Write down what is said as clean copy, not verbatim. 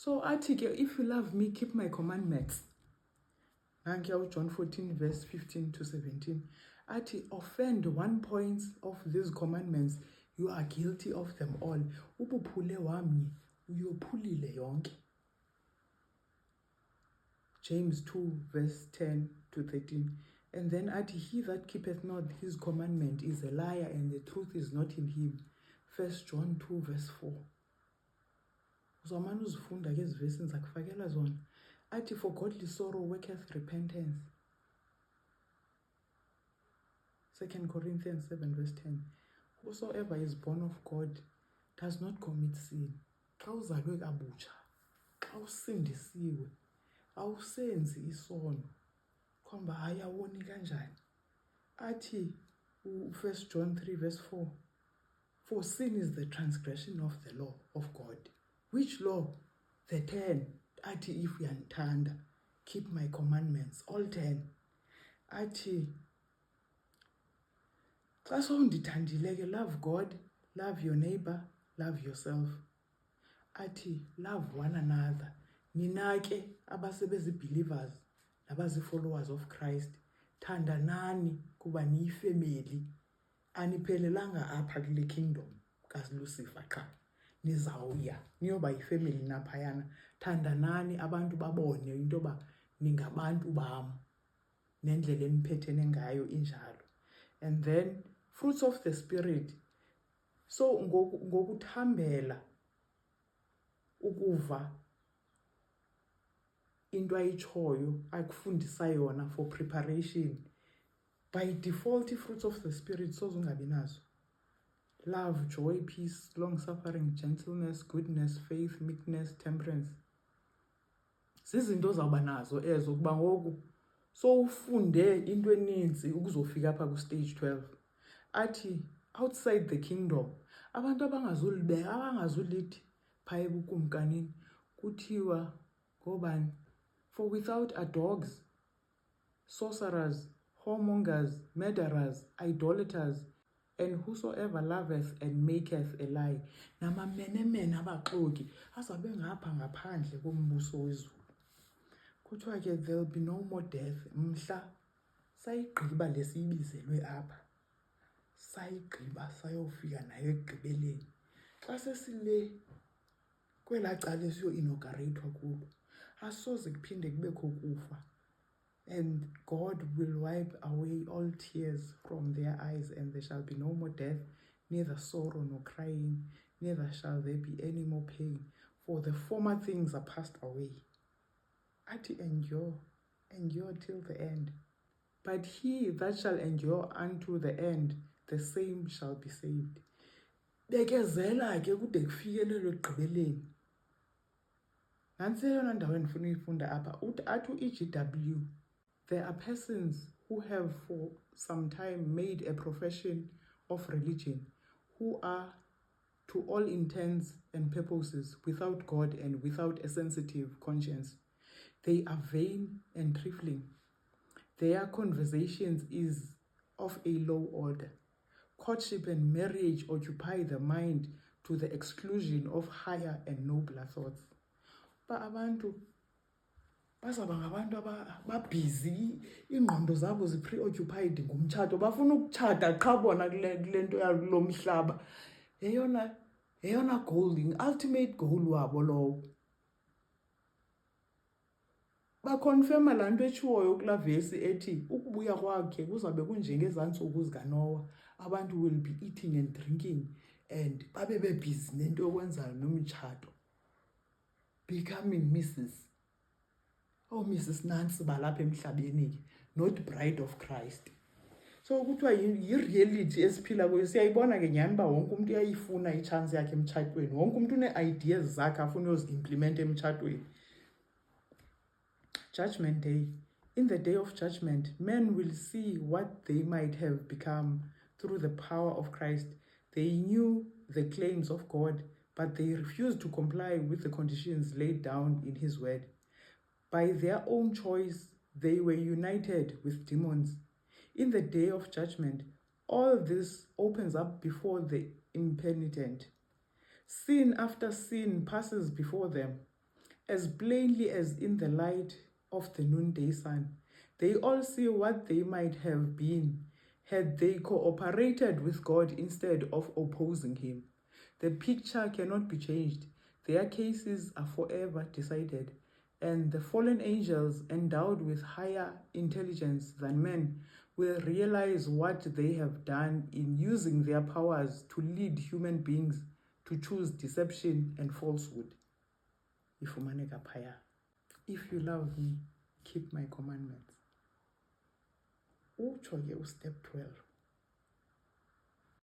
So athi ke, if you love me, keep my commandments. Nanku John 14 verse 15 to 17. Athi, offend one point of these commandments, you are guilty of them all. Ubuphule wami, uyophulile yonke. James 2 verse 10 to 13. And then athi, he that keepeth not his commandment is a liar, and the truth is not in him. 1 John 2 verse 4. Uzamane uzifunda ke ezi verse ndizakufakela zona. Athi, for godly sorrow worketh repentance. 2 Corinthians 7 verse 10. Whosoever is born of God does not commit sin. Xa uzalwe kabutsha, xa usindisiwe, awusenzi isono. Khomba hayi awoni kanjani. Athi 1 John 3 verse 4. For sin is the transgression of the law of God. Which law? The 10. Athi, if uyandithanda, keep my commandments, all 10. Athi, xa sowundithandile ke, love God, love your neighbor, love yourself. Athi, love one another. Nina ke abasebezi-believers nabazi-followers of Christ, thandanani kuba niyifemeli. Aniphelelanga apha kule kingdom kaLucifer qha. Nizawuya niyoba yifemeli naphayana. Thandanani abantu babone into yoba ningabantu bam nendlela eniphethene ngayo injalo. And then fruits of the spirit. So ngokuthambela ukuva into ayitshoyo akufundisa yona for preparation, by default fruits of the spirit sozungabi nazo. Love, joy, peace, long-suffering, gentleness, goodness, faith, meekness, temperance. Zizinto zawuba nazo ezo kuba ngoku so ufunde into eninzi ukuzofika apha ku-stage 12. Athi, outside the kingdom, abantu abangazulithi phaya ebukumkanini kuthiwa ngobani? For without are dogs, sorcerers, whoremongers, murderers, idolaters, and whosoever loveth and maketh a lie. Namamenemene abaxoki azabe ngapha ngaphandle kombuso wezulu. Kuthiwa ke, there'll be no more death. Mhla sayigqiba lesiyibizelwe apha, sayigqiba sayofika nayo ekugqibeleni. Xa sesile kwelaa cala esiyo-inaugurathwa kulo, asoze kuphinde kubekho kufa. And God will wipe away all tears from their eyes, and there shall be no more death, neither sorrow nor crying, neither shall there be any more pain, for the former things are passed away. Athi, endure till the end. But he that shall endure unto the end, the same shall be saved. Bekezela ke kude kufikelelwe ekugqibeleni. Nantsi eyona ndawo endifuna uyifunda apha. Athi u-EGW, there are persons who have for some time made a profession of religion, who are to all intents and purposes without God and without a sensitive conscience. They are vain and trifling. Their conversations is of a low order. Courtship and marriage occupy the mind to the exclusion of higher and nobler thoughts. Ba abantu bazaba ngabantu ababhizi, ingqondo zabo zi-preoccupied ngumtshato. Bafuna ukutshata qha bona kule nto yalo mhlaba. Yeyona goal, ultimate goal wabo lowo. Bakonfirma laa nto etshiwoyo kulaa vesi ethi ukubuya kwakhe kuzabe kunjengezaa ntsuku zikaNoah. Abantu will be eating and drinking and babe bebhizi nento yokwenza nomtshato. Becoming Mrs. Oh, Mrs. Nancy balapha emhlabeni ke, not bride of Christ. So kuthiwa yi-reality esiphila kuyo. Siyayibona ke nyhani uba wonke umuntu uyayifuna itshance yakhe emtshatweni. Wonke umuntu une-ideas zakhe afuna uyozi-implimenta emtshatweni. Judgment Day. In the day of judgment, men will see what they might have become through the power of Christ. They knew the claims of God, but they refused to comply with the conditions laid down in His word. By their own choice, they were united with demons. In the day of judgment, all this opens up before the impenitent. Sin after sin passes before them. as plainly as in the light of the noonday sun. They all see what they might have been had they cooperated with God instead of opposing Him. The picture cannot be changed. Their cases are forever decided, and the fallen angels endowed with higher intelligence than men will realize what they have done in using their powers to lead human beings to choose deception and falsehood. If you love me, keep my commandments. Utsho ke step 12.